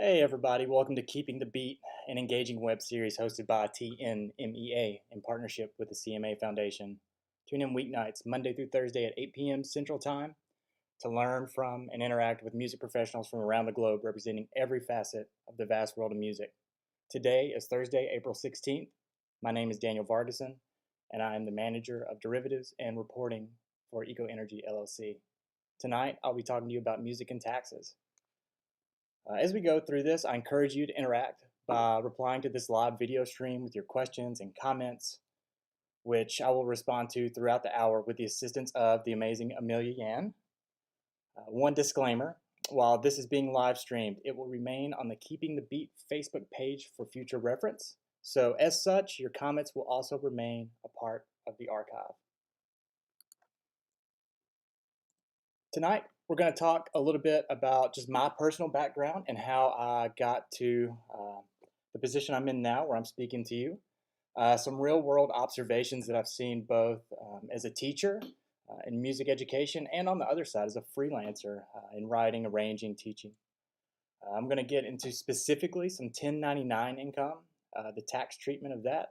Hey everybody, welcome to Keeping the Beat, an engaging web series hosted by TNMEA in partnership with the CMA Foundation. Tune in weeknights, Monday through Thursday at 8 p.m. Central Time to learn from and interact with music professionals from around the globe representing every facet of the vast world of music. Today is Thursday, April 16th. My name is Daniel Vargason, and I am the manager of derivatives and reporting for Eco Energy LLC. Tonight, I'll be talking to you about music and taxes. As we go through this, I encourage you to interact by replying to this live video stream with your questions and comments, which I will respond to throughout the hour with the assistance of the amazing Amelia Yan. One disclaimer, while this is being live streamed, it will remain on the Keeping the Beat Facebook page for future reference. So as such, your comments will also remain a part of the archive. Tonight, we're going to talk a little bit about just my personal background and how I got to the position I'm in now, where I'm speaking to you. Some real world observations that I've seen both as a teacher in music education and on the other side as a freelancer in writing, arranging, teaching. I'm going to get into specifically some 1099 income, the tax treatment of that,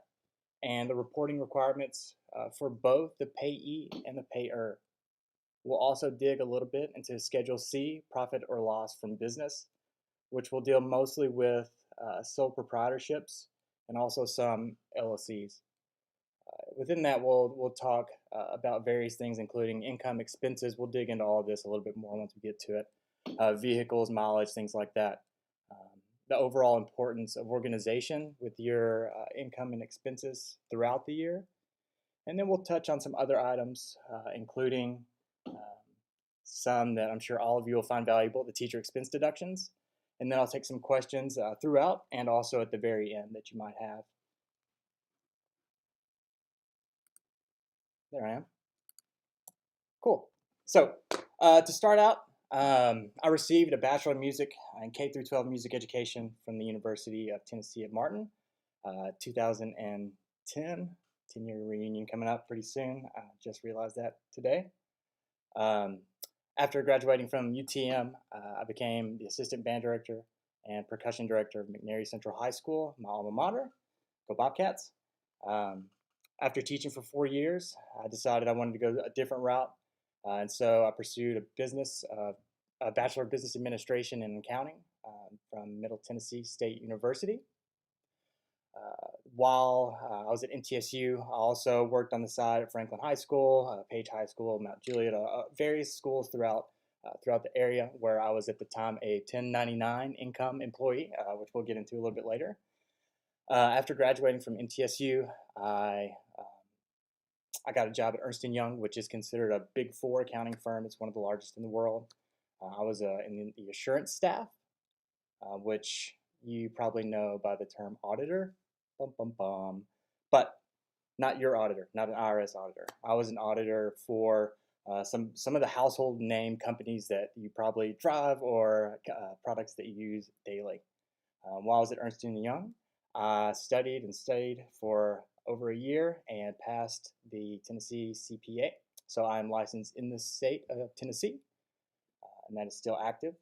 and the reporting requirements for both the payee and the payer. We'll also dig a little bit into Schedule C, profit or loss from business, which will deal mostly with sole proprietorships and also some LLCs. Within that, we'll talk about various things, including income, expenses. We'll dig into all of this a little bit more once we get to it. Vehicles, mileage, things like that. The overall importance of organization with your income and expenses throughout the year. And then we'll touch on some other items, including some that I'm sure all of you will find valuable, the teacher expense deductions. And then I'll take some questions throughout and also at the very end that you might have. There I am. Cool. So to start out, I received a Bachelor of Music in K through 12 music education from the University of Tennessee at Martin, 2010, 10-year reunion coming up pretty soon. I just realized that today. After graduating from UTM, I became the assistant band director and percussion director of McNary Central High School, my alma mater. Go Bobcats. After teaching for 4 years, I decided I wanted to go a different route, and so I pursued a Bachelor of Business Administration and Accounting from Middle Tennessee State University. While I was at MTSU, I also worked on the side at Franklin High School, Page High School, Mount Juliet, various schools throughout the area where I was at the time a 1099 income employee, which we'll get into a little bit later. After graduating from MTSU, I got a job at Ernst & Young, which is considered a Big Four accounting firm. It's one of the largest in the world. I was in the assurance staff, which you probably know by the term auditor. But not your auditor, not an IRS auditor. I was an auditor for some of the household name companies that you probably drive or products that you use daily. While I was at Ernst & Young, I studied and studied for over a year and passed the Tennessee CPA. So I'm licensed in the state of Tennessee, and that is still active.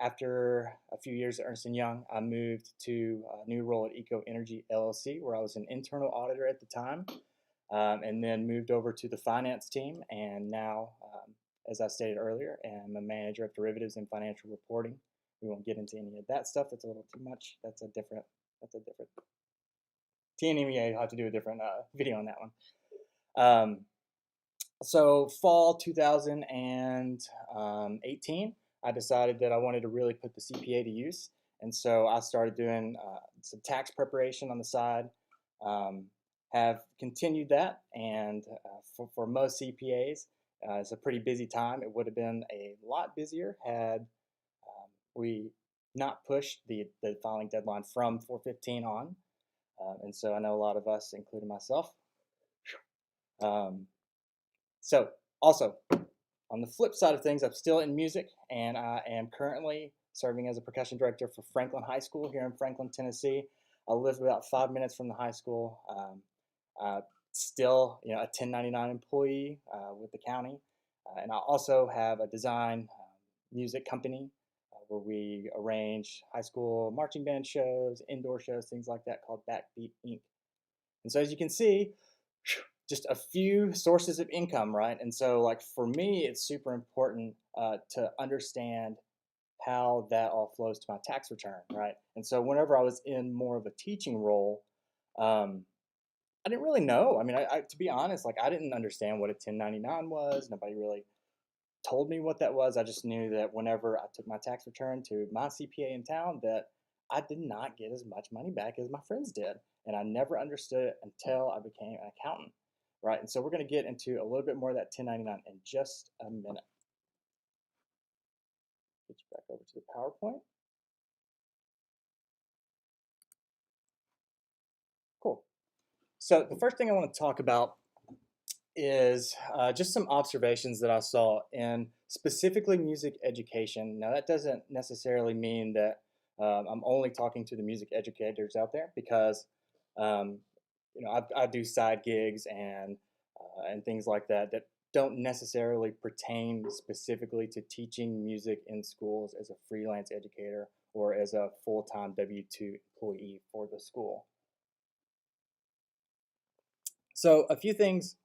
After a few years at Ernst & Young, I moved to a new role at Eco Energy LLC, where I was an internal auditor at the time, and then moved over to the finance team, and now, as I stated earlier, am a manager of derivatives and financial reporting. We won't get into any of that stuff. That's a little too much. That's a different. TNMEA will have to do a different video on that one. So fall 2018, I decided that I wanted to really put the CPA to use. And so I started doing some tax preparation on the side, have continued that. And for most CPAs, it's a pretty busy time. It would have been a lot busier had we not pushed the filing deadline from 4/15 on. And so I know a lot of us, including myself. So also, on the flip side of things, I'm still in music, and I am currently serving as a percussion director for Franklin High School here in Franklin, Tennessee. I live about 5 minutes from the high school. Still, a 1099 employee with the county, and I also have a design music company where we arrange high school marching band shows, indoor shows, things like that, called Backbeat Inc. And so as you can see, just a few sources of income, right? And so like for me, it's super important to understand how that all flows to my tax return, right? And so whenever I was in more of a teaching role, um, I didn't really know. I mean, to be honest, like I didn't understand what a 1099 was. Nobody really told me what that was. I just knew that whenever I took my tax return to my CPA in town, that I did not get as much money back as my friends did. And I never understood it until I became an accountant, right? And so we're going to get into a little bit more of that 1099 in just a minute. Get you back over to the PowerPoint. Cool. So the first thing I want to talk about is just some observations that I saw in specifically music education. Now, that doesn't necessarily mean that I'm only talking to the music educators out there, because um, I do side gigs and things like that that don't necessarily pertain specifically to teaching music in schools as a freelance educator or as a full-time W-2 employee for the school. So a few things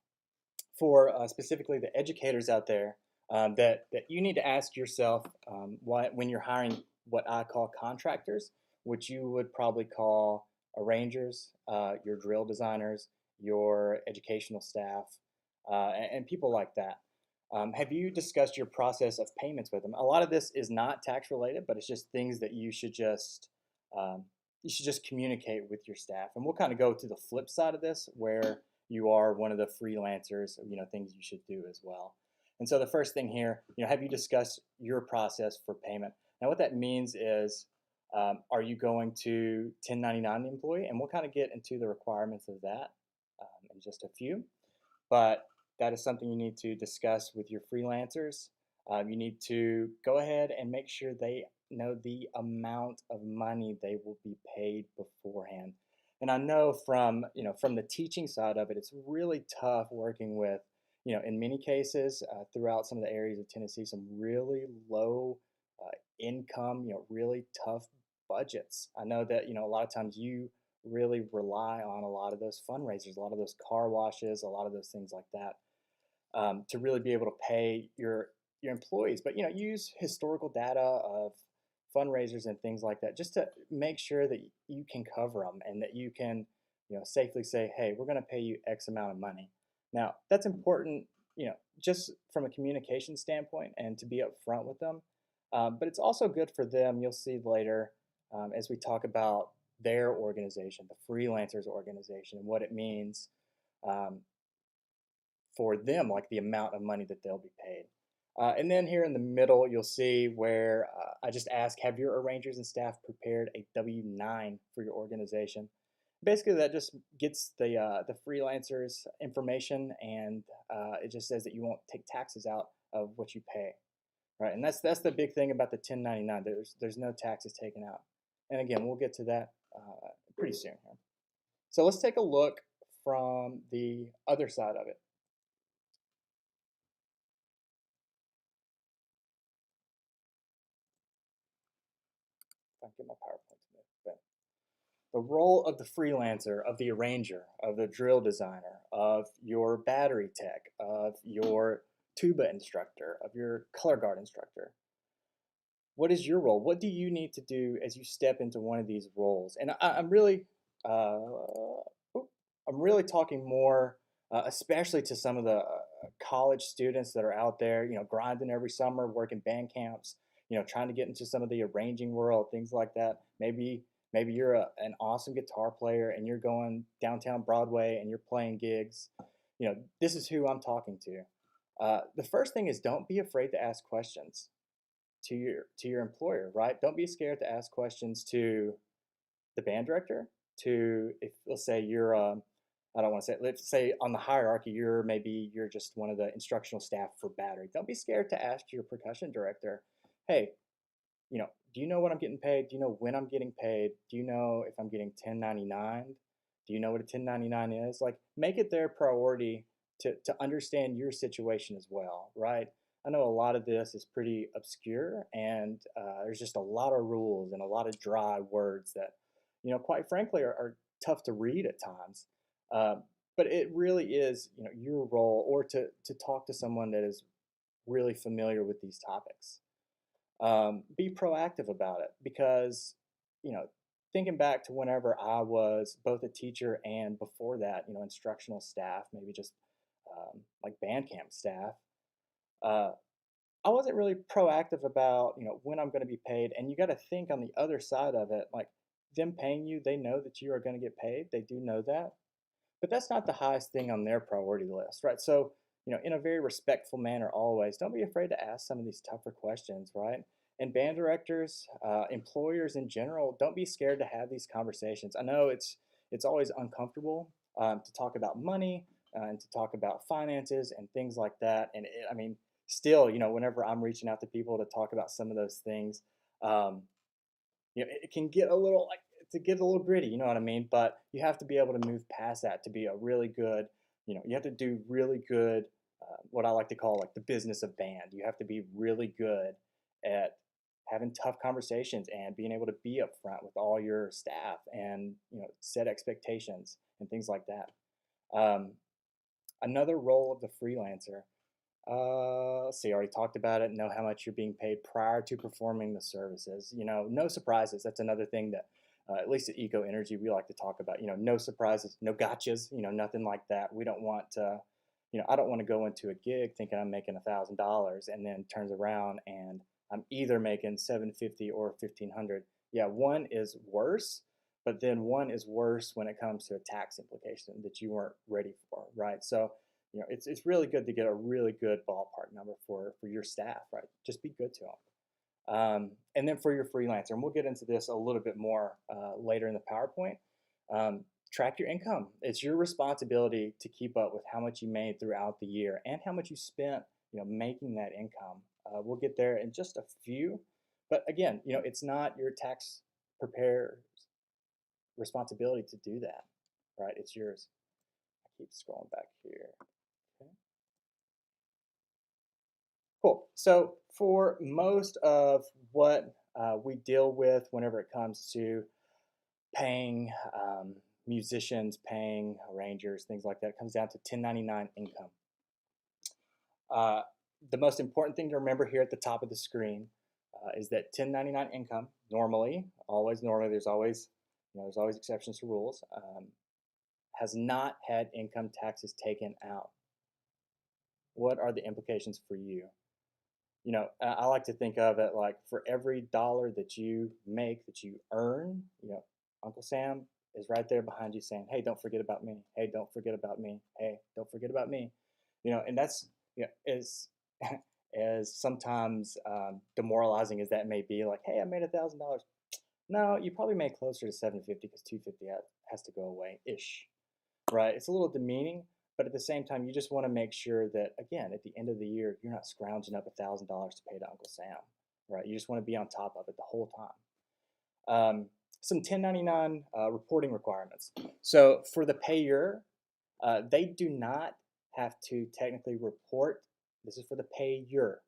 for specifically the educators out there, that you need to ask yourself, when you're hiring what I call contractors, which you would probably call arrangers, your drill designers, your educational staff, and people like that. Have you discussed your process of payments with them? A lot of this is not tax related, but it's just things that um, you should just communicate with your staff. And we'll kind of go to the flip side of this, where you are one of the freelancers, things you should do as well. And so the first thing here, have you discussed your process for payment? Now, what that means is, are you going to 1099 the employee? And we'll kind of get into the requirements of that in just a few. But that is something you need to discuss with your freelancers. You need to go ahead and make sure they know the amount of money they will be paid beforehand. And I know from the teaching side of it, it's really tough working with, in many cases throughout some of the areas of Tennessee, some really low income, really tough budgets. I know that, a lot of times you really rely on a lot of those fundraisers, a lot of those car washes, a lot of those things like that, to really be able to pay your employees. But use historical data of fundraisers and things like that, just to make sure that you can cover them and that you can safely say, hey, we're going to pay you X amount of money. Now, that's important, just from a communication standpoint and to be upfront with them. But it's also good for them. You'll see later, as we talk about their organization, the freelancers organization, and what it means um, for them, like the amount of money that they'll be paid. And then here in the middle, you'll see where I just ask, have your arrangers and staff prepared a W-9 for your organization? Basically, that just gets the freelancers information, and it just says that you won't take taxes out of what you pay, right? And that's the big thing about the 1099. There's no taxes taken out. And again, we'll get to that pretty soon here. So let's take a look from the other side of it. If I can get my PowerPoint to move. But the role of the freelancer, of the arranger, of the drill designer, of your battery tech, of your tuba instructor, of your color guard instructor. What is your role? What do you need to do as you step into one of these roles? And uh, I'm really talking more, especially to some of the college students that are out there, grinding every summer, working band camps, trying to get into some of the arranging world, things like that. Maybe you're an awesome guitar player and you're going downtown Broadway and you're playing gigs. This is who I'm talking to. The first thing is, don't be afraid to ask questions to your employer, right? Don't be scared to ask questions to the band director, to, if let's say you're I don't want to say, let's say on the hierarchy, you're just one of the instructional staff for battery. Don't be scared to ask your percussion director, hey, do you know what I'm getting paid? Do you know when I'm getting paid? Do you know if I'm getting 1099? Do you know what a 1099 is? Like, make it their priority to understand your situation as well, right? I know a lot of this is pretty obscure, and there's just a lot of rules and a lot of dry words that, quite frankly, are tough to read at times. Uh, but it really is, your role, or to talk to someone that is really familiar with these topics. Be proactive about it because, you know, thinking back to whenever I was both a teacher and before that, instructional staff, maybe just like band camp staff, uh, I wasn't really proactive about, when I'm going to be paid. And you got to think on the other side of it, like them paying you, they know that you are going to get paid. They do know that. But that's not the highest thing on their priority list, right? So, in a very respectful manner, always, don't be afraid to ask some of these tougher questions, right? And band directors, employers in general, don't be scared to have these conversations. I know it's always uncomfortable to talk about money and to talk about finances and things like that. And I mean, still, whenever I'm reaching out to people to talk about some of those things, um, it can get a little like to get a little gritty, you know what I mean? But you have to be able to move past that to be a really good, you have to do really good, what I like to call like the business of band. You have to be really good at having tough conversations and being able to be upfront with all your staff and, set expectations and things like that. Um, Another role of the freelancer, let's see, I already talked about it. Know how much you're being paid prior to performing the services. No surprises. That's another thing that, at least at Eco Energy, we like to talk about. No surprises, no gotchas. Nothing like that. We don't want to. I don't want to go into a gig thinking I'm making $1,000 and then turns around and I'm either making 750 or 1,500. Yeah, one is worse, but then one is worse when it comes to a tax implication that you weren't ready for, right? So it's really good to get a really good ballpark number for your staff, right? Just be good to them. And then for your freelancer, and we'll get into this a little bit more later in the PowerPoint. Track your income. It's your responsibility to keep up with how much you made throughout the year and how much you spent, making that income. We'll get there in just a few, but again, it's not your tax preparer's responsibility to do that, right? It's yours. I keep scrolling back here. Okay. Cool. So for most of what we deal with whenever it comes to paying musicians, paying arrangers, things like that, it comes down to 1099 income. The most important thing to remember here at the top of the screen is that 1099 income normally, there's always, there's always exceptions to rules, has not had income taxes taken out. What are the implications for you? I like to think of it like for every dollar that you make, that you earn, Uncle Sam is right there behind you saying, hey, don't forget about me. Hey, don't forget about me. Hey, don't forget about me. And that's, as, as sometimes demoralizing as that may be, like, hey, I made $1,000. No, you probably made closer to 750 because 250 has to go away ish, right? It's a little demeaning, but at the same time, you just want to make sure that, again, at the end of the year, you're not scrounging up $1,000 to pay to Uncle Sam, right? You just want to be on top of it the whole time. Some 1099 reporting requirements. So for the payer, they do not have to technically report. This is for the payer.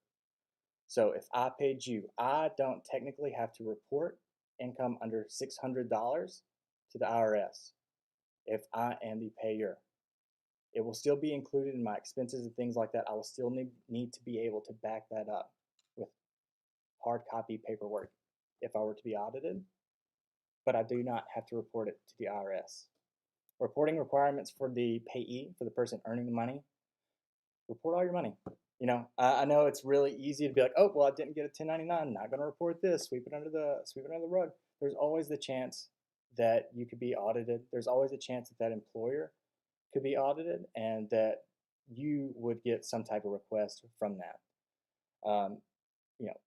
So if I paid you, I don't technically have to report income under $600 to the IRS if I am the payer. It will still be included in my expenses and things like that. I will still need to be able to back that up with hard copy paperwork if I were to be audited, but I do not have to report it to the IRS. Reporting requirements for the payee, for the person earning the money, report all your money. I know it's really easy to be like, oh, well, I didn't get a 1099. I'm not going to report this. Sweep it under the rug. There's always the chance that you could be audited. There's always a chance that employer could be audited and that you would get some type of request from that. You know,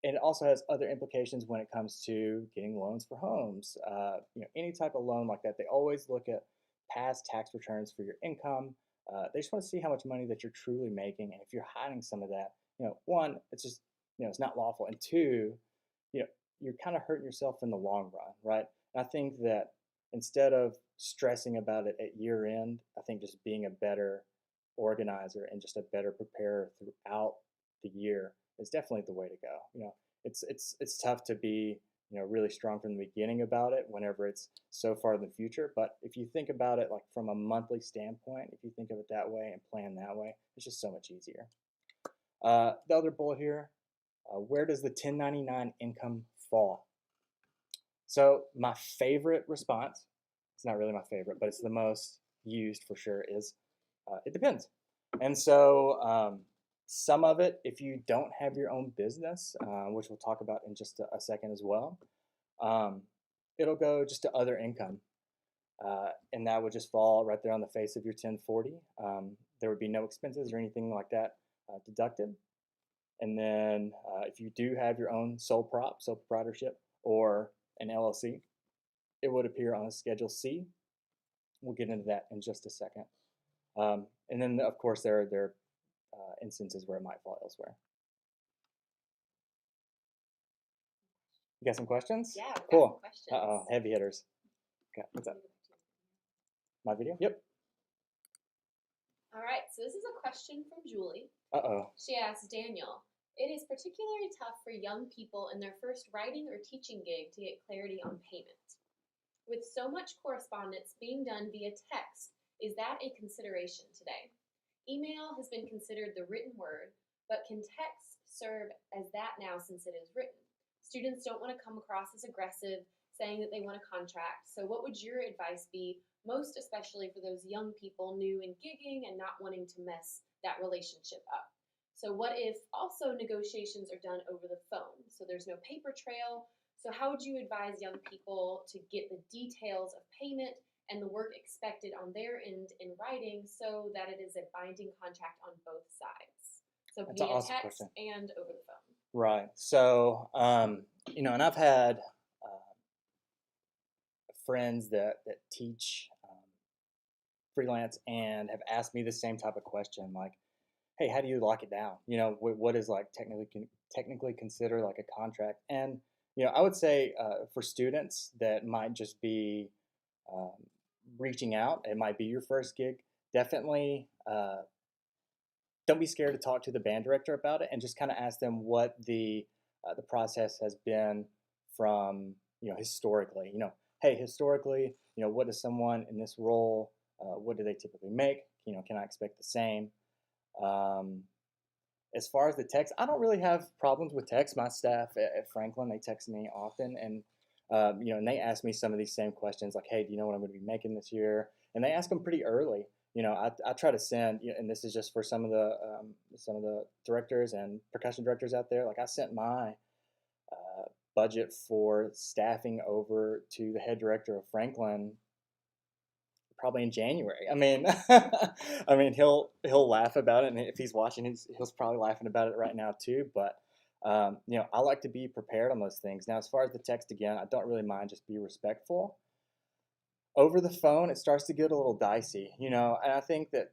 and it also has other implications when it comes to getting loans for homes. Any type of loan like that, they always look at past tax returns for your income. They just want to see how much money that you're truly making, and if you're hiding some of that, one, it's just it's not lawful, and two, you're kind of hurting yourself in the long run, right? And I think that instead of stressing about it at year end, I think just being a better organizer and just a better preparer throughout the year is definitely the way to go. It's tough to be really strong from the beginning about it whenever it's so far in the future. But if you think about it like from a monthly standpoint, if you think of it that way and plan that way, it's just so much easier. The other bullet here, where does the 1099 income fall? So my favorite response, it's not really my favorite, but it's the most used for sure, is it depends. And so some of it, if you don't have your own business, which we'll talk about in just a second as well, it'll go just to other income. And that would just fall right there on the face of your 1040. There would be no expenses or anything like that deducted. And then if you do have your own sole proprietorship, or an LLC, it would appear on a Schedule C. We'll get into that in just a second. And then, of course, there are instances where it might fall elsewhere. You got some questions? Yeah, we've got cool. some questions. Heavy hitters. Okay, what's up? My video? Yep. All right, so this is a question from Julie. Uh-oh. She asks, Daniel, it is particularly tough for young people in their first writing or teaching gig to get clarity on payment. With so much correspondence being done via text, is that a consideration today? Email has been considered the written word, but can text serve as that now since it is written? Students don't want to come across as aggressive, saying that they want a contract. So what would your advice be, most especially for those young people new in gigging and not wanting to mess that relationship up? So what if also negotiations are done over the phone? So there's no paper trail. So how would you advise young people to get the details of payment and the work expected on their end in writing so that it is a binding contract on both sides? So That's via an awesome text question. and over the phone. Right. So, and I've had friends that teach freelance and have asked me the same type of question, like, hey, how do you lock it down? What is like technically considered like a contract? And I would say for students that might just be um, reaching out, it might be your first gig. Definitely don't be scared to talk to the band director about it, and just kind of ask them what the process has been from historically. Hey, historically, what does someone in this role? What do they typically make? Can I expect the same? As far as the text, I don't really have problems with text. My staff at Franklin, they text me often, and and they ask me some of these same questions, like, "Hey, do you know what I'm going to be making this year?" And they ask them pretty early. I try to send, and this is just for some of the directors and percussion directors out there. Like, I sent my budget for staffing over to the head director of Franklin probably in January. I mean, he'll laugh about it, and if he's watching, he's probably laughing about it right now too. But I like to be prepared on those things. Now, as far as the text, again, I don't really mind. Just be respectful. Over the phone, it starts to get a little dicey, and I think that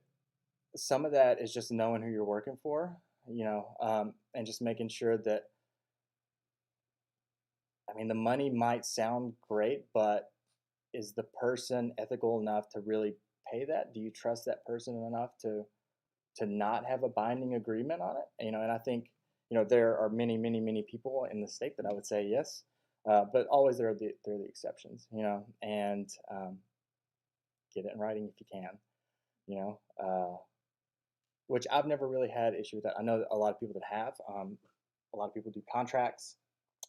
some of that is just knowing who you're working for, and just making sure that. I mean, the money might sound great, but is the person ethical enough to really pay that? Do you trust that person enough to not have a binding agreement on it? And I think there are many, many, many people in the state that I would say yes, but always there are the exceptions. And get it in writing if you can. Which I've never really had issue with that. I know a lot of people that have. A lot of people do contracts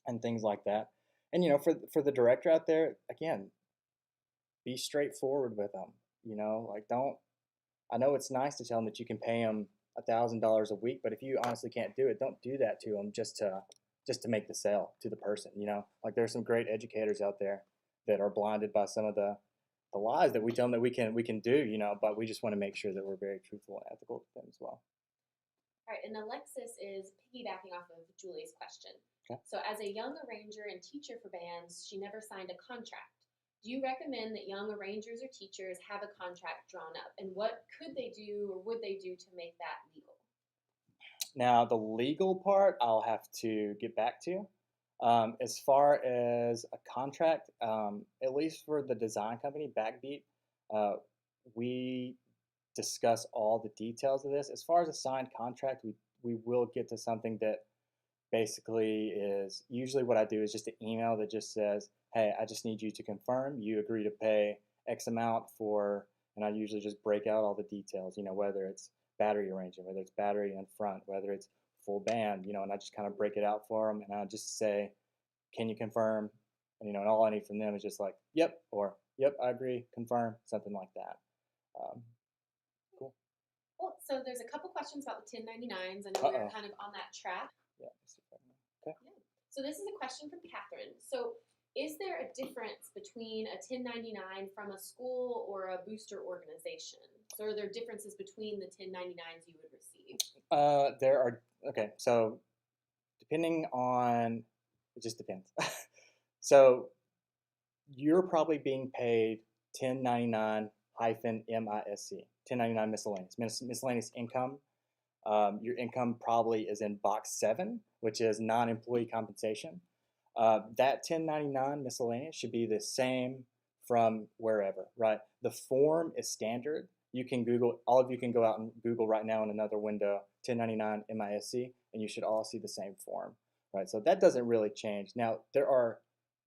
and things like that. And for the director out there, again, be straightforward with them. Like, don't. I know it's nice to tell them that you can pay them $1,000 a week, but if you honestly can't do it, don't do that to them just to make the sale to the person. Like, there's some great educators out there that are blinded by some of the lies that we tell them that we can do. But we just want to make sure that we're very truthful and ethical with them as well. All right, and Alexis is piggybacking off of Julie's question. Okay. So as a young arranger and teacher for bands, she never signed a contract. Do you recommend that young arrangers or teachers have a contract drawn up? And what could they do or would they do to make that legal? Now, the legal part, I'll have to get back to. As far as a contract, at least for the design company, Backbeat, we discuss all the details of this. As far as a signed contract, we will get to something that basically is usually what I do is just an email that just says, hey, I just need you to confirm you agree to pay X amount for, and I usually just break out all the details, whether it's battery arrangement, whether it's battery in front, whether it's full band, and I just kind of break it out for them, and I just say, can you confirm? And all I need from them is just like, yep, or yep, I agree, confirm, something like that. Um, cool. Well, so there's a couple questions about the 1099s. I know we're kind of on that track. Yeah. Okay. Yeah. So this is a question from Catherine. So is there a difference between a 1099 from a school or a booster organization? So are there differences between the 1099s you would receive? There are, okay, so depending on, it just depends. So you're probably being paid 1099 hyphen MISC, 1099 miscellaneous income. Your income probably is in box 7, which is non-employee compensation. That 1099 miscellaneous should be the same from wherever, right? The form is standard. You can Google, all of you can go out and Google right now in another window, 1099 MISC, and you should all see the same form, right? So that doesn't really change. Now, there are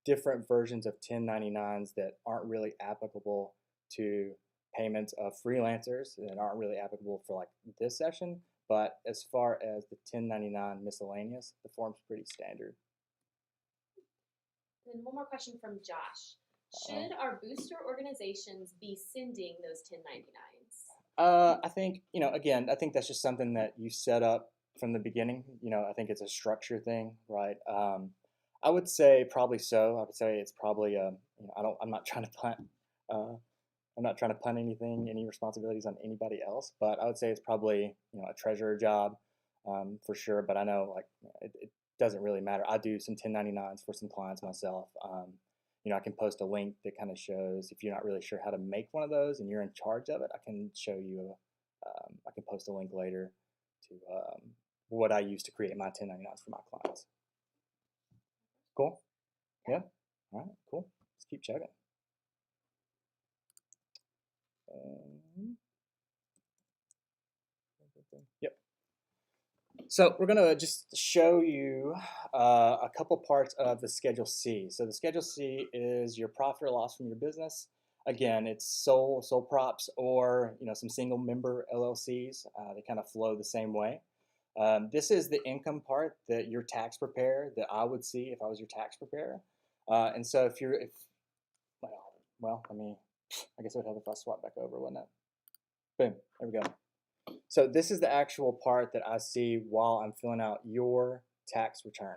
different versions of 1099s that aren't really applicable to payments of freelancers and aren't really applicable for like this session. But as far as the 1099 miscellaneous, the form's pretty standard. And one more question from Josh. Should our booster organizations be sending those 1099s? I think, again, I think that's just something that you set up from the beginning. I think it's a structure thing, right? I would say probably so. I would say it's probably I'm not trying to punt. I'm not trying to punt anything, any responsibilities on anybody else, but I would say it's probably a treasurer job for sure. But I know it doesn't really matter. I do some 1099s for some clients myself. I can post a link that kind of shows if you're not really sure how to make one of those and you're in charge of it. I can show you. I can post a link later to what I use to create my 1099s for my clients. Cool. Yeah. All right. Cool. Let's keep checking. Yep. So we're going to just show you a couple parts of the Schedule C. So the Schedule C is your profit or loss from your business. Again, it's sole props or some single member LLCs. They kind of flow the same way. This is the income part that your tax preparer that I would see if I was your tax preparer. And so I guess it would help if I swap back over, wouldn't it? Boom, there we go. So this is the actual part that I see while I'm filling out your tax return.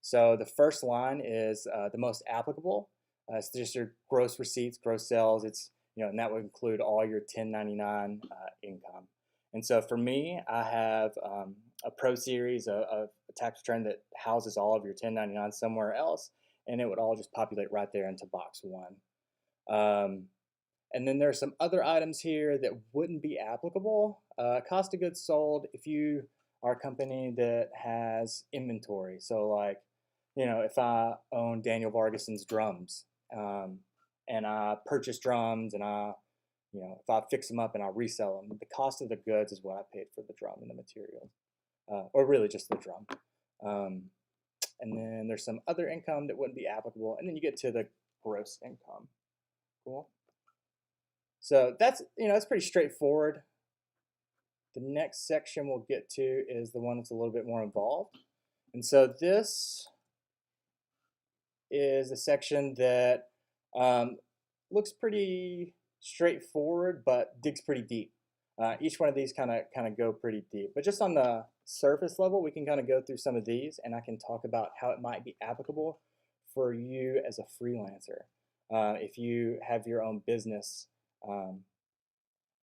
So the first line is the most applicable. It's just your gross receipts, gross sales. It's and that would include all your 1099 income. And so for me, I have a Pro Series, a tax return that houses all of your 1099 somewhere else, and it would all just populate right there into box 1. And then there's some other items here that wouldn't be applicable. Cost of goods sold, if you are a company that has inventory. So like, if I own Daniel Vargason's drums and I purchase drums and if I fix them up and I resell them, the cost of the goods is what I paid for the drum and the materials, or really just the drum. And then there's some other income that wouldn't be applicable. And then you get to the gross income. Cool. So that's pretty straightforward. The next section we'll get to is the one that's a little bit more involved. And so this is a section that looks pretty straightforward, but digs pretty deep. Each one of these kind of go pretty deep. But just on the surface level, we can kind of go through some of these, and I can talk about how it might be applicable for you as a freelancer. If you have your own business,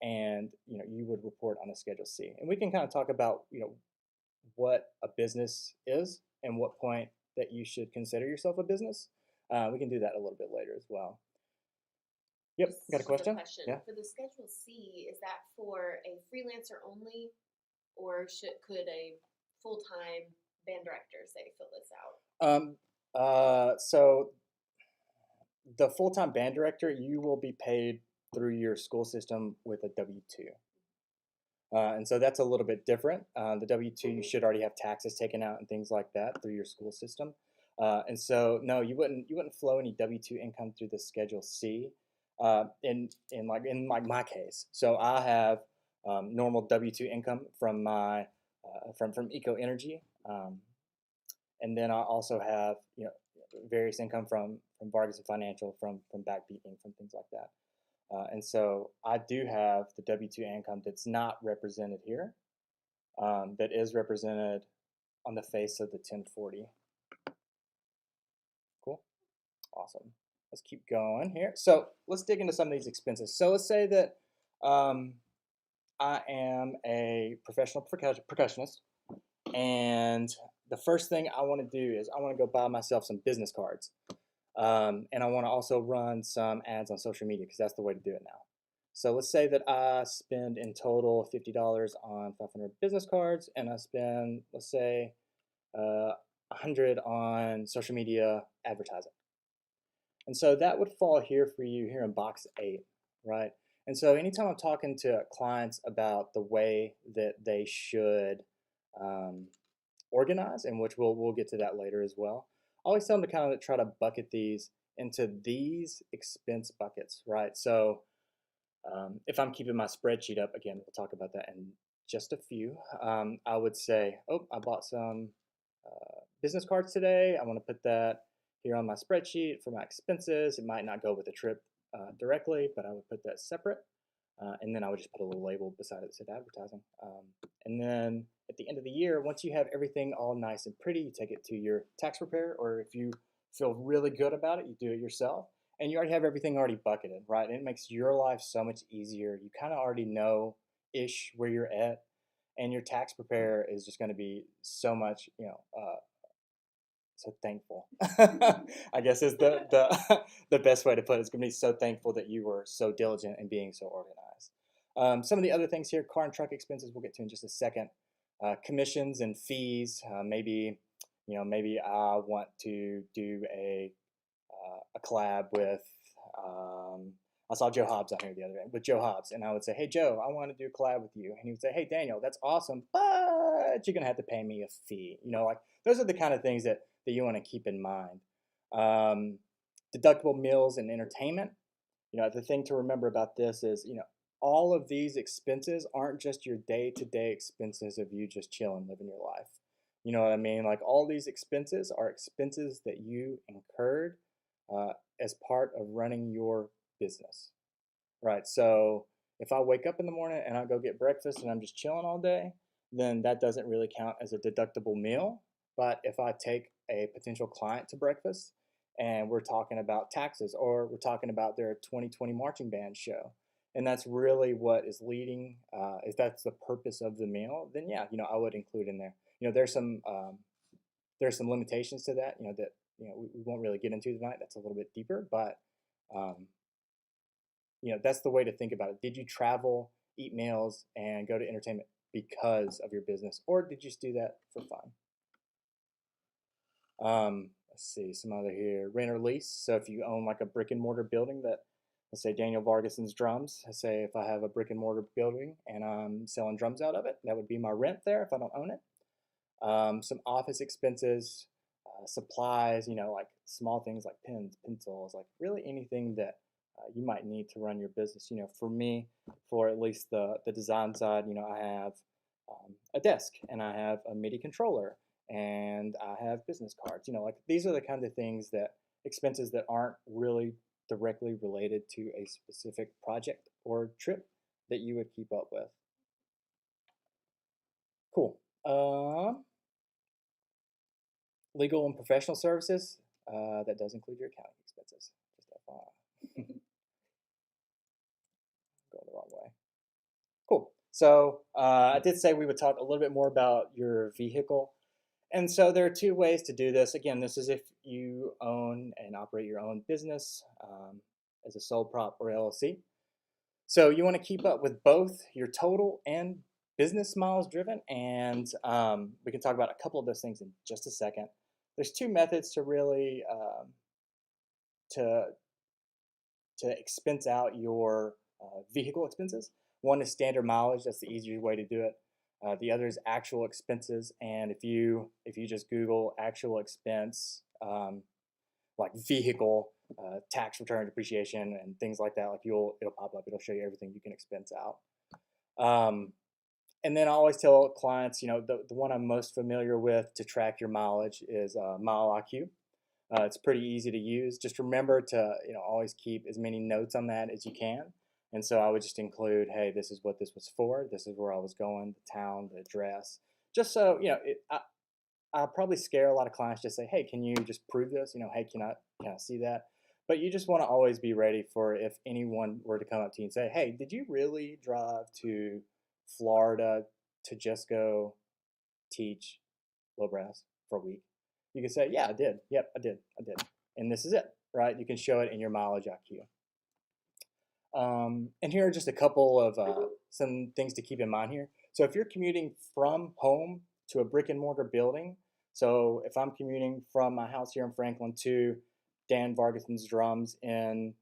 and you would report on a Schedule C, and we can kind of talk about what a business is and what point that you should consider yourself a business. We can do that a little bit later as well. Yep, got a question? Yeah. For the Schedule C, is that for a freelancer only, or could a full-time band director say fill this out? So the full-time band director, you will be paid through your school system with a W-2. And so that's a little bit different. The W-2, you should already have taxes taken out and things like that through your school system. And so no, you wouldn't flow any W-2 income through the Schedule C. In my case, so I have normal W-2 income from my from Eco Energy, and then I also have various income from Vargason Financial, from Backbeating, from things like that. And so I do have the W-2 income that's not represented here, that is represented on the face of the 1040. Cool. Awesome. Let's keep going here. So let's dig into some of these expenses. So let's say that I am a professional percussionist, and the first thing I want to do is I want to go buy myself some business cards. And I want to also run some ads on social media because that's the way to do it now. So let's say that I spend in total $50 on 500 business cards, and I spend, let's say, 100 on social media advertising. And so that would fall here for you here in box 8, right? And so anytime I'm talking to clients about the way that they should organize, and which we'll get to that later as well, I always tell them to kind of try to bucket these into these expense buckets, right? So if I'm keeping my spreadsheet up, again, we'll talk about that in just a few. I would say, oh, I bought some business cards today. I want to put that here on my spreadsheet for my expenses. It might not go with the trip directly, but I would put that separate. And then I would just put a little label beside it that said advertising. And then at the end of the year, once you have everything all nice and pretty, you take it to your tax preparer, or if you feel really good about it, you do it yourself. And you already have everything already bucketed, right? And it makes your life so much easier. You kind of already know ish where you're at, and your tax preparer is just going to be so much, so thankful. I guess is the best way to put it. It's going to be so thankful that you were so diligent in being so organized. Some of the other things here, car and truck expenses, we'll get to in just a second. Commissions and fees. Maybe I want to do a collab with. I saw Joe Hobbs on here the other day with Joe Hobbs, and I would say, "Hey Joe, I want to do a collab with you," and he would say, "Hey Daniel, that's awesome, but you're gonna have to pay me a fee." Like those are the kind of things that you want to keep in mind. Um, Deductible meals and entertainment. The thing to remember about this is, all of these expenses aren't just your day-to-day expenses of you just chilling, living your life. You know what I mean? Like all these expenses are expenses that you incurred as part of running your business, right? So if I wake up in the morning and I go get breakfast and I'm just chilling all day, then that doesn't really count as a deductible meal. But if I take a potential client to breakfast and we're talking about taxes, or we're talking about their 2020 marching band show, and that's really what is leading, if that's the purpose of the meal, then yeah, I would include in there. There's some limitations to that, that we won't really get into tonight. That's a little bit deeper, but um, that's the way to think about it. Did you travel, eat meals, and go to entertainment because of your business, or did you just do that for fun? Let's see, some other here. Rent or lease. So if you own like a brick and mortar building that, let's say Daniel Vargason's drums. Let's say if I have a brick and mortar building and I'm selling drums out of it, that would be my rent there if I don't own it. Some office expenses, supplies, like small things like pens, pencils, like really anything that you might need to run your business. For me, for at least the design side, I have a desk, and I have a MIDI controller, and I have business cards. Like these are the kind of things, that expenses that aren't really directly related to a specific project or trip, that you would keep up with. Cool. Legal and professional services, that does include your accounting expenses. Just FYI. Going the wrong way. Cool. So I did say we would talk a little bit more about your vehicle. And so there are two ways to do this. Again, this is if you own and operate your own business as a sole prop or LLC. So you want to keep up with both your total and business miles driven. And we can talk about a couple of those things in just a second. There's two methods to really to expense out your vehicle expenses. One is standard mileage. That's the easiest way to do it. The other is actual expenses. And if you just Google actual expense, like vehicle, tax return, depreciation, and things like that, like it'll pop up. It'll show you everything you can expense out. And then I always tell clients, the one I'm most familiar with to track your mileage is Mile IQ. It's pretty easy to use. Just remember to always keep as many notes on that as you can. And so I would just include, hey, this is what this was for. This is where I was going, the town, the address. Just so I'll probably scare a lot of clients. Just say, hey, can you just prove this? Hey, can I see that? But you just want to always be ready for if anyone were to come up to you and say, hey, did you really drive to Florida to just go teach low brass for a week? You can say, yeah, I did. Yep, I did. And this is it, right? You can show it in your mileage IQ. And here are just a couple of some things to keep in mind here. So if you're commuting from home to a brick and mortar building, so if I'm commuting from my house here in Franklin to Dan Vargason's drums in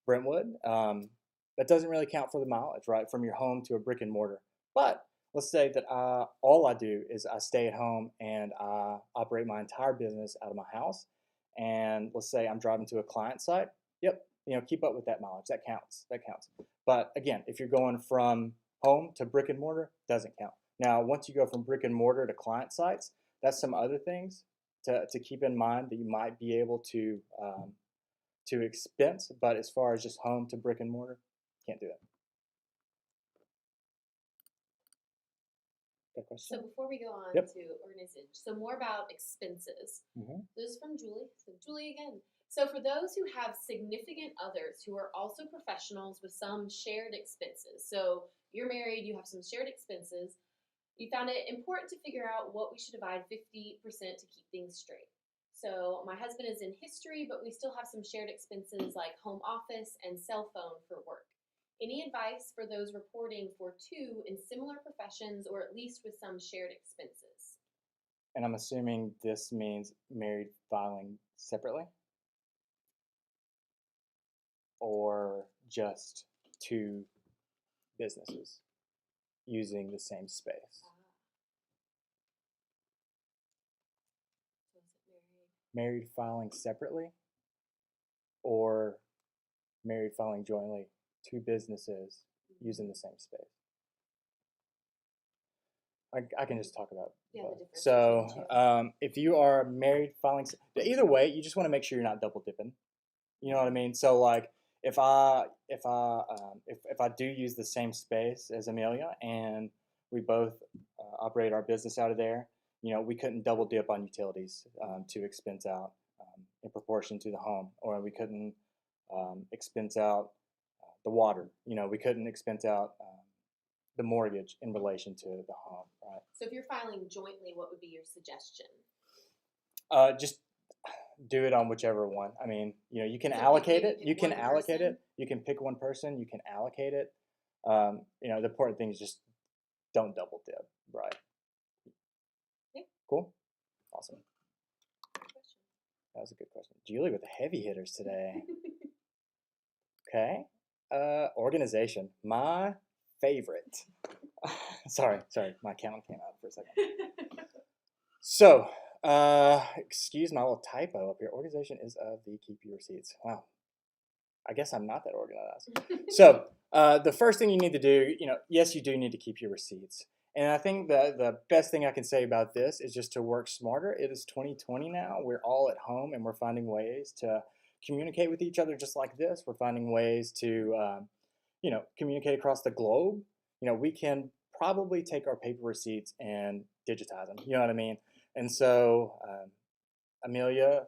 Brentwood, that doesn't really count for the mileage, right? From your home to a brick and mortar. But let's say that all I do is I stay at home and I operate my entire business out of my house. And let's say I'm driving to a client site. Yep, keep up with that mileage. That counts. But again, if you're going from home to brick and mortar, doesn't count. Now, once you go from brick and mortar to client sites, that's some other things to keep in mind that you might be able to expense. But as far as just home to brick and mortar, can't do that. So before we go on Yep. to organization, so more about expenses. Mm-hmm. This is from Julie. So Julie again. So for those who have significant others who are also professionals with some shared expenses, so you're married, you have some shared expenses, you found it important to figure out what we should divide 50% to keep things straight. So my husband is in history, but we still have some shared expenses like home office and cell phone for work. Any advice for those reporting for two in similar professions or at least with some shared expenses? And I'm assuming this means married filing separately or just two businesses using the same space. So is it married? Married filing separately or married filing jointly, two businesses using the same space. I can just talk about both. So if you are married filing, either way, you just want to make sure you're not double dipping. You know what I mean? So like if I do use the same space as Amelia and we both operate our business out of there, we couldn't double dip on utilities to expense out in proportion to the home, or we couldn't expense out the water. We couldn't expense out the mortgage in relation to the home, right? So if you're filing jointly, what would be your suggestion? Just do it on whichever one. I mean, you can So allocate it. pick You can one allocate person? it. You can pick one person. You can allocate it. The important thing is just don't double dip, right? Yeah. Cool. Awesome. Good question. That was a good question. Julie with the heavy hitters today. Okay. Organization. My favorite. sorry. My account came out for a second. So, excuse my little typo up here. Organization is of the keep your receipts. Wow. I guess I'm not that organized. So, the first thing you need to do, yes, you do need to keep your receipts. And I think the best thing I can say about this is just to work smarter. It is 2020 now. We're all at home and we're finding ways to communicate with each other just like this. We're finding ways to, communicate across the globe. We can probably take our paper receipts and digitize them. You know what I mean? And so Amelia,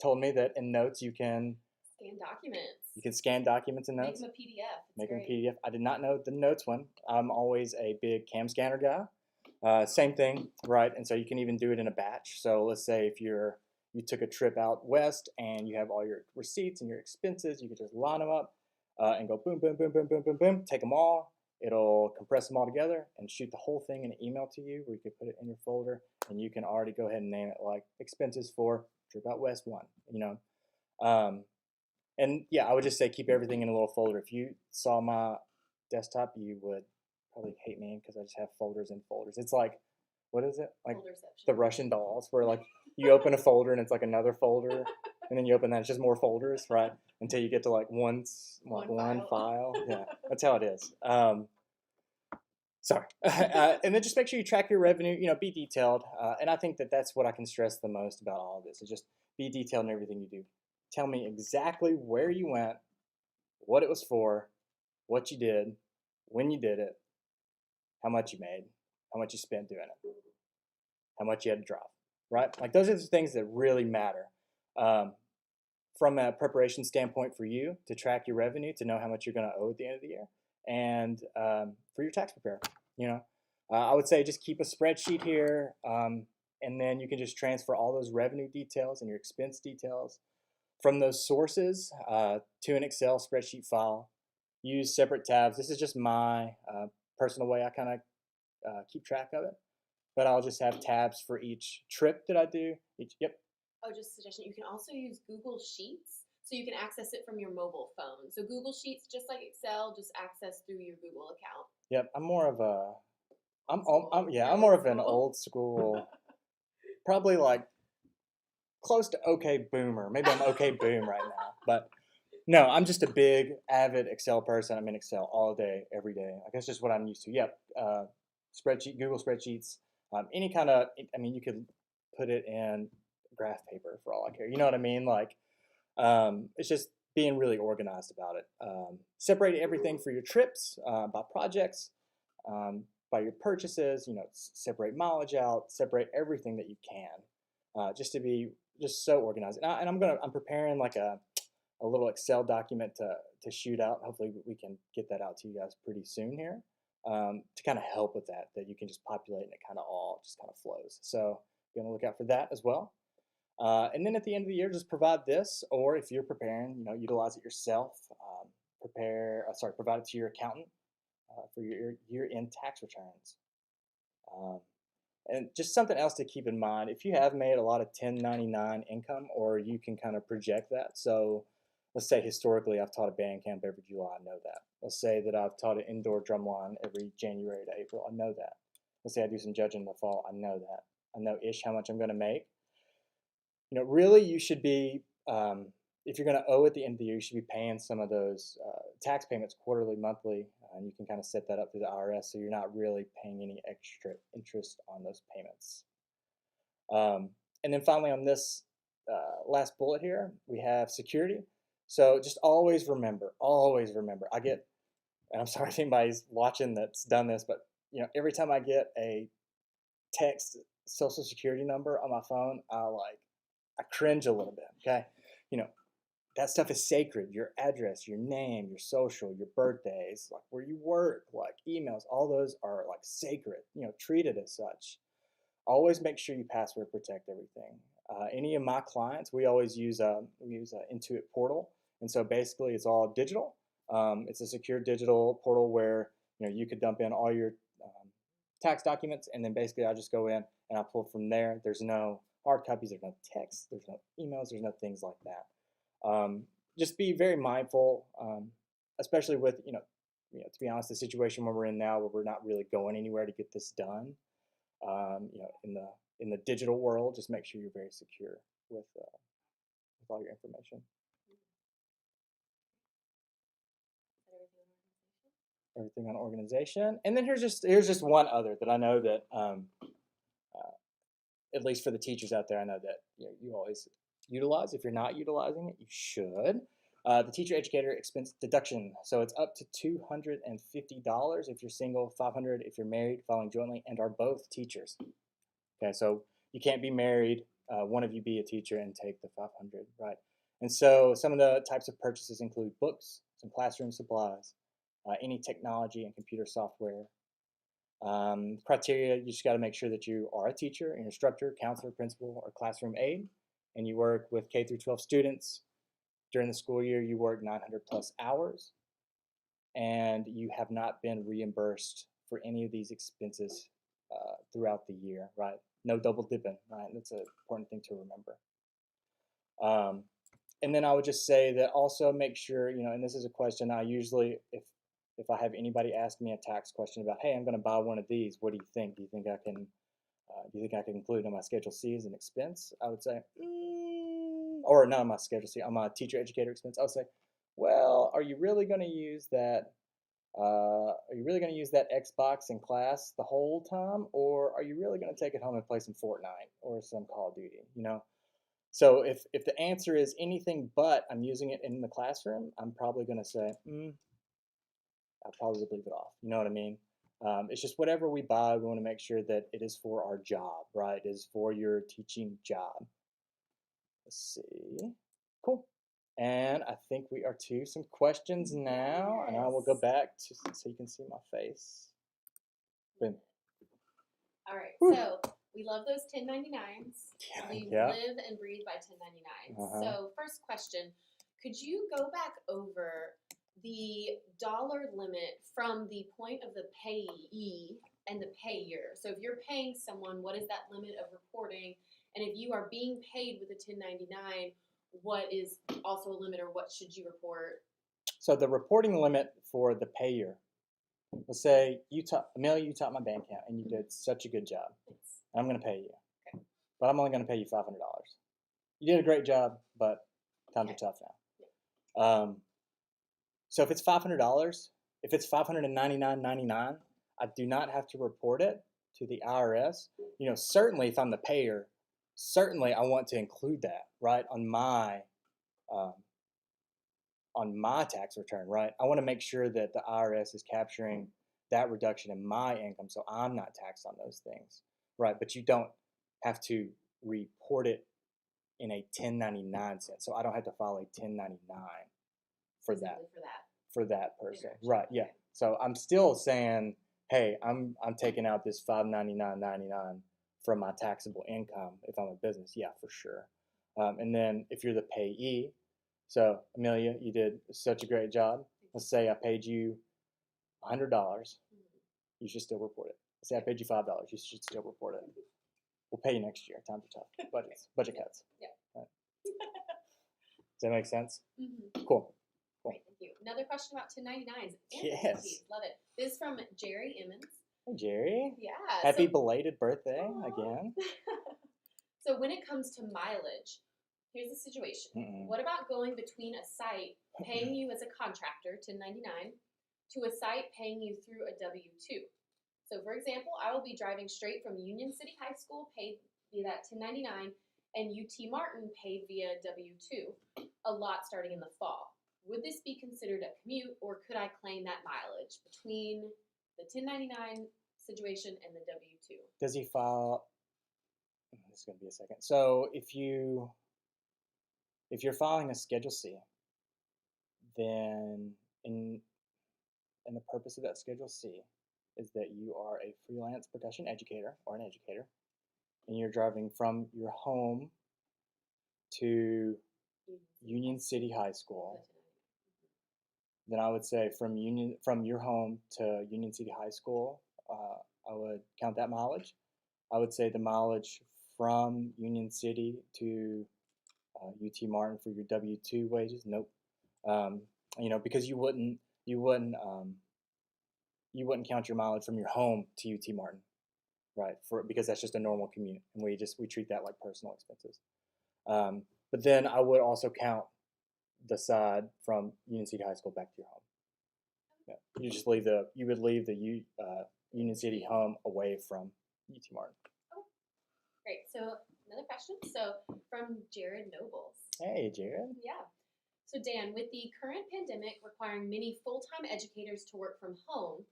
told me that in notes you can Scan documents. You can scan documents in Make notes. them a PDF. Make them a PDF. I did not know the notes one. I'm always a big cam scanner guy. Same thing, right? And so you can even do it in a batch. So let's say if you took a trip out west and you have all your receipts and your expenses, you could just line them up and go boom, boom, boom, boom, boom, boom, boom. Take them all. It'll compress them all together and shoot the whole thing in an email to you where you can put it in your folder and you can already go ahead and name it like expenses for trip out west 1, And yeah, I would just say keep everything in a little folder. If you saw my desktop, you would probably hate me because I just have folders and folders. It's like, what is it? Like the Russian dolls, where like you open a folder and it's like another folder, and then you open that, it's just more folders, right? Until you get to like one file. Yeah, that's how it is. Sorry. And then just make sure you track your revenue, be detailed. And I think that that's what I can stress the most about all of this is just be detailed in everything you do. Tell me exactly where you went, what it was for, what you did, when you did it, how much you made, how much you spent doing it, how much you had to drop, right? Like those are the things that really matter. From a preparation standpoint for you to track your revenue, to know how much you're going to owe at the end of the year, and for your tax preparer, I would say just keep a spreadsheet here, and then you can just transfer all those revenue details and your expense details from those sources to an Excel spreadsheet file. Use separate tabs. This is just my personal way I kind of keep track of it, but I'll just have tabs for each trip that I do. Yep. Oh, just a suggestion. You can also use Google Sheets, so you can access it from your mobile phone. So Google Sheets, just like Excel, just access through your Google account. Yep. I'm more of a, I'm more of an old school, probably like close to okay boomer. Maybe I'm okay boom right now, but no, I'm just a big avid Excel person. I'm in Excel all day, every day. Like that's just what I'm used to. Yep. Spreadsheet, Google spreadsheets, any kind of. I mean, you could put it in graph paper for all I care. You know what I mean? Like, it's just being really organized about it. Separate everything for your trips by projects, by your purchases. Separate mileage out. Separate everything that you can, just to be just so organized. And I'm preparing like a little Excel document to shoot out. Hopefully, we can get that out to you guys pretty soon here, to kind of help with that you can just populate and it kind of all just kind of flows. So be on the lookout for that as well. And then at the end of the year, just provide this, or if you're preparing, utilize it yourself. Provide it to your accountant for your year-end tax returns. And just something else to keep in mind, if you have made a lot of 1099 income, or you can kind of project that. So let's say historically I've taught a band camp every July, I know that. Let's say that I've taught an indoor drumline every January to April, I know that. Let's say I do some judging in the fall, I know that. I know ish how much I'm going to make. Really you should be, if you're going to owe at the end of the year, you should be paying some of those tax payments quarterly, monthly, and you can kind of set that up through the IRS, so you're not really paying any extra interest on those payments. And then finally on this last bullet here, we have security. So just always remember, I get, and I'm sorry if anybody's watching that's done this, but every time I get a text social security number on my phone, I cringe a little bit, okay? That stuff is sacred. Your address, your name, your social, your birthdays, like where you work, like emails, all those are like sacred, treat it as such. Always make sure you password protect everything. Any of my clients, we always use Intuit portal. And so basically it's all digital. It's a secure digital portal where, you could dump in all your tax documents, and then basically I just go in and I pull from there. There's no hard copies, there's no text, there's no emails, there's no things like that. Just be very mindful, especially with, to be honest, the situation where we're in now, where we're not really going anywhere to get this done. In the digital world, just make sure you're very secure with all your information. Everything on organization, and then here's just one other that I know that at least for the teachers out there, I know that you always utilize. If you're not utilizing it, you should. The teacher educator expense deduction. So it's up to $250 if you're single, $500 if you're married, filing jointly, and are both teachers. Okay, so you can't be married, one of you be a teacher and take the $500, right? And so some of the types of purchases include books, some classroom supplies, any technology and computer software. Criteria, you just got to make sure that you are a teacher, an instructor, counselor, principal, or classroom aide, and you work with K through 12 students. During the school year, you work 900 plus hours, and you have not been reimbursed for any of these expenses throughout the year, right? No double dipping, right? That's an important thing to remember. And then I would just say that also make sure, and this is a question I usually, if if I have anybody ask me a tax question about, hey, I'm going to buy one of these, what do you think? Do you think I can include it on my Schedule C as an expense? I would say, or not on my Schedule C, on my teacher educator expense. I would say, well, are you really going to use that? Are you really going to use that Xbox in class the whole time, or are you really going to take it home and play some Fortnite or some Call of Duty? So if the answer is anything but I'm using it in the classroom, I'm probably going to say, I'll probably leave it off. You know what I mean? It's just whatever we buy, we want to make sure that it is for our job, right? It is for your teaching job. Let's see. Cool. And I think we are to some questions now, and I will go back to so you can see my face. Boom. All right. Whew. So we love those 1099s. We Yeah. live and breathe by 1099s. Uh-huh. So first question, could you go back over the dollar limit from the point of the payee and the payer? So if you're paying someone, what is that limit of reporting? And if you are being paid with a 1099, what is also a limit, or what should you report? So the reporting limit for the payer, let's say Amelia, you taught my band camp, and you did such a good job. Thanks. And I'm going to pay you. Okay. But I'm only going to pay you $500. You did a great job, but times are tough now. Yeah. So if it's $500, if it's $599.99, I do not have to report it to the IRS. Certainly if I'm the payer, certainly I want to include that, right, on my tax return, right? I want to make sure that the IRS is capturing that reduction in my income, so I'm not taxed on those things, right? But you don't have to report it in a 1099 sense, so I don't have to file a 1099 for that person, right? Yeah. So I'm still saying, hey, I'm taking out this $599.99 from my taxable income if I'm a business. Yeah, for sure. And then if you're the payee, so Amelia, you did such a great job. Let's say I paid you $100. You should still report it. Let's say I paid you $5. You should still report it. We'll pay you next year. Times are tough. Budget cuts. Yeah. Right. Does that make sense? Mm-hmm. Cool. Great, thank you. Another question about 1099s. Yes. Love it. This is from Jerry Emmons. Hey, Jerry. Yeah. Happy belated birthday again. So when it comes to mileage, here's the situation. What about going between a site paying you as a contractor, 1099, to a site paying you through a W-2? So for example, I will be driving straight from Union City High School paid via that 1099 and UT Martin paid via W-2, a lot starting in the fall. Would this be considered a commute, or could I claim that mileage between the 1099 situation and the W-2? Does he file? This is going to be a second. So if you're filing a Schedule C, then and the purpose of that Schedule C is that you are a freelance percussion educator or an educator, and you're driving from your home to Union City High School. Then I would say from your home to Union City High School, I would count that mileage. I would say the mileage from Union City to UT Martin for your W-2 wages. Nope. Because you wouldn't count your mileage from your home to UT Martin, right? Because that's just a normal commute, and we treat that like personal expenses. But then I would also count the side from Union City High School back to your home. Yeah. You would leave the Union City home away from UT Martin. Oh, great. So another question. So from Jared Nobles. Hey, Jared. Yeah. So Dan, with the current pandemic requiring many full-time educators to work from home,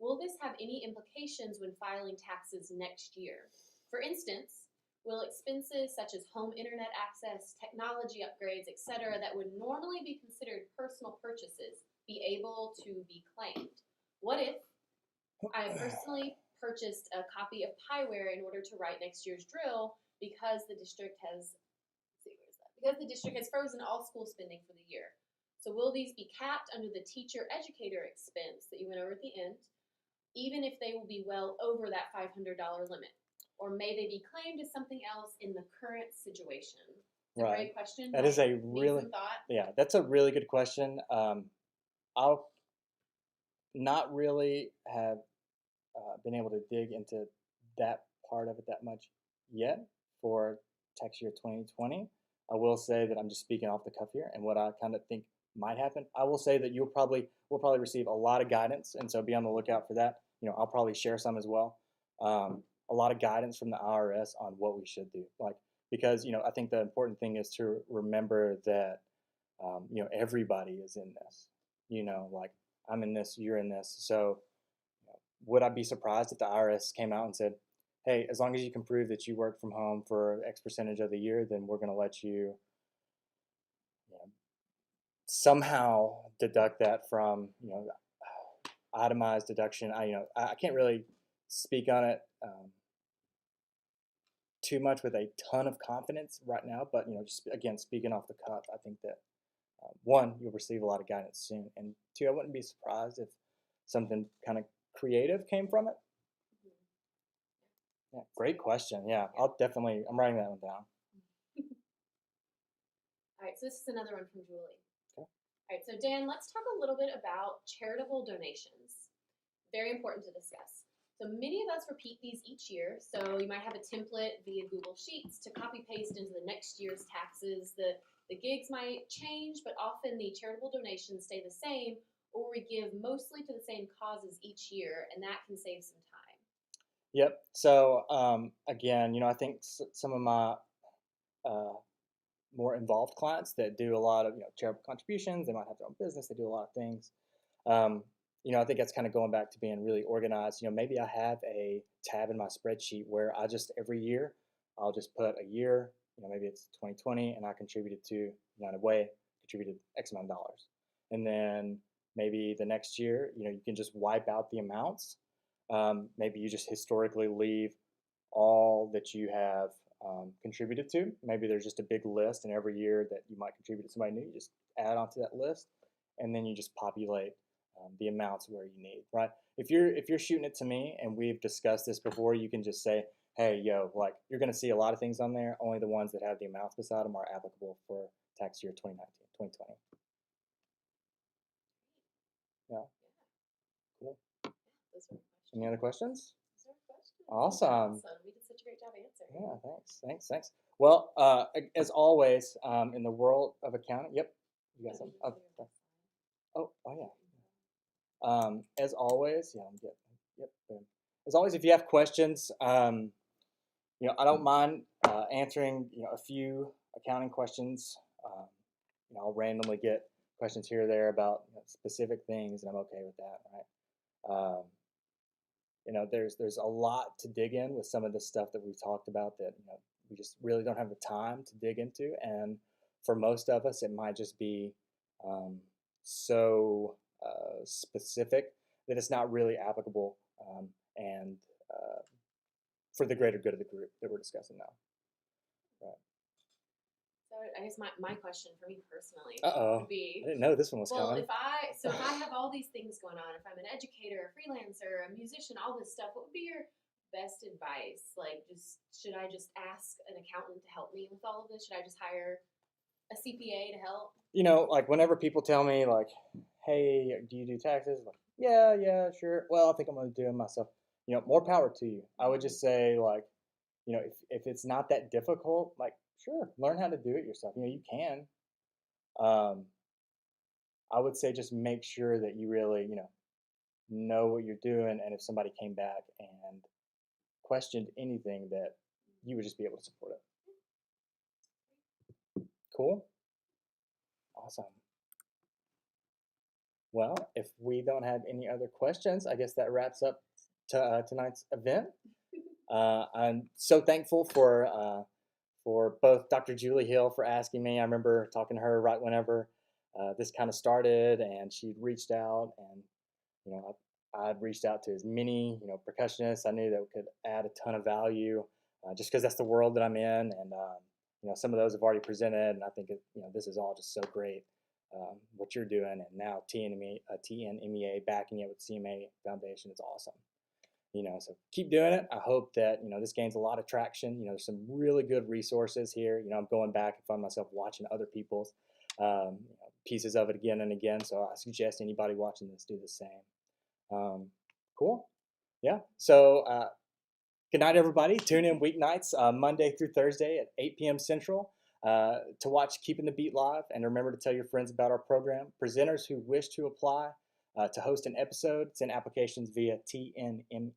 will this have any implications when filing taxes next year? For instance, will expenses such as home internet access, technology upgrades, etc., that would normally be considered personal purchases be able to be claimed? What if I personally purchased a copy of Pieware in order to write next year's drill because the district has frozen all school spending for the year? So will these be capped under the teacher educator expense that you went over at the end, even if they will be well over that $500 limit? Or may they be claimed as something else in the current situation? It's a great question. That's a really good question. not really have been able to dig into that part of it that much yet for tax year 2020. I will say that I'm just speaking off the cuff here, and what I kind of think might happen. I will say that will probably receive a lot of guidance, and so be on the lookout for that. I'll probably share some as well. A lot of guidance from the IRS on what we should do, like because I think the important thing is to remember that everybody is in this. Like I'm in this, you're in this, so would I be surprised if the IRS came out and said, hey, as long as you can prove that you work from home for X percentage of the year, then we're going to let you, somehow deduct that from, itemized deduction. I can't really speak on it too much with a ton of confidence right now, but, just again, speaking off the cuff, I think that one, you'll receive a lot of guidance soon, and two, I wouldn't be surprised if something kind of creative came from it. Yeah, great question. Yeah, I'm writing that one down. All right, so this is another one from Julie. Okay. All right, so Dan, let's talk a little bit about charitable donations. Very important to discuss. So many of us repeat these each year. So you might have a template via Google Sheets to copy paste into the next year's taxes. The gigs might change, but often the charitable donations stay the same, or we give mostly to the same causes each year, and that can save some time. Yep. So again, I think some of my more involved clients that do a lot of charitable contributions, they might have their own business, they do a lot of things. I think that's kind of going back to being really organized. Maybe I have a tab in my spreadsheet where I just every year I'll just put a year. Maybe it's 2020, and I contributed to United Way, contributed X amount of dollars, and then maybe the next year, you can just wipe out the amounts. Maybe you just historically leave all that you have contributed to. Maybe there's just a big list, and every year that you might contribute to somebody new, you just add onto that list, and then you just populate the amounts where you need. Right? If you're shooting it to me, and we've discussed this before, you can just say, hey, like you're going to see a lot of things on there. Only the ones that have the amounts beside them are applicable for tax year 2019, 2020. Yeah. Cool. Any other questions? Awesome. We did such a great job answering. Yeah, thanks. Well, as always, in the world of accounting, yep, you got some. Oh yeah. As always, yeah, I'm good. Yep. Boom. As always, if you have questions, I don't mind answering, a few accounting questions. I'll randomly get questions here or there about specific things, and I'm okay with that, right? There's a lot to dig in with some of the stuff that we've talked about that we just really don't have the time to dig into, and for most of us, it might just be so specific that it's not really applicable, and for the greater good of the group that we're discussing now. Right. So I guess my question for me personally would be, I didn't know this one was coming. If I have all these things going on, if I'm an educator, a freelancer, a musician, all this stuff, what would be your best advice? Like, should I just ask an accountant to help me with all of this? Should I just hire a CPA to help? Like whenever people tell me like, hey, do you do taxes? Like, yeah, sure. Well, I think I'm going to do them myself. More power to you. I would just say like, if it's not that difficult, like, sure, learn how to do it yourself. You can. I would say just make sure that you really, know what you're doing, and if somebody came back and questioned anything, that you would just be able to support it. Cool. Awesome. Well, if we don't have any other questions, I guess that wraps up tonight's event. I'm so thankful for both Dr. Julie Hill for asking me. I remember talking to her right whenever this kind of started, and she'd reached out, and I'd reached out to as many percussionists I knew that could add a ton of value, just because that's the world that I'm in, and some of those have already presented, and I think this is all just so great. What you're doing, and now TNMEA backing it with CMA Foundation is awesome. So keep doing it. I hope that this gains a lot of traction. There's some really good resources here. I'm going back and find myself watching other people's pieces of it again and again. So I suggest anybody watching this do the same. Um, cool. Yeah. So good night, everybody. Tune in weeknights, Monday through Thursday at 8 p.m. Central to watch Keeping the Beat live. And remember to tell your friends about our program. Presenters who wish to apply to host an episode send applications via TNME.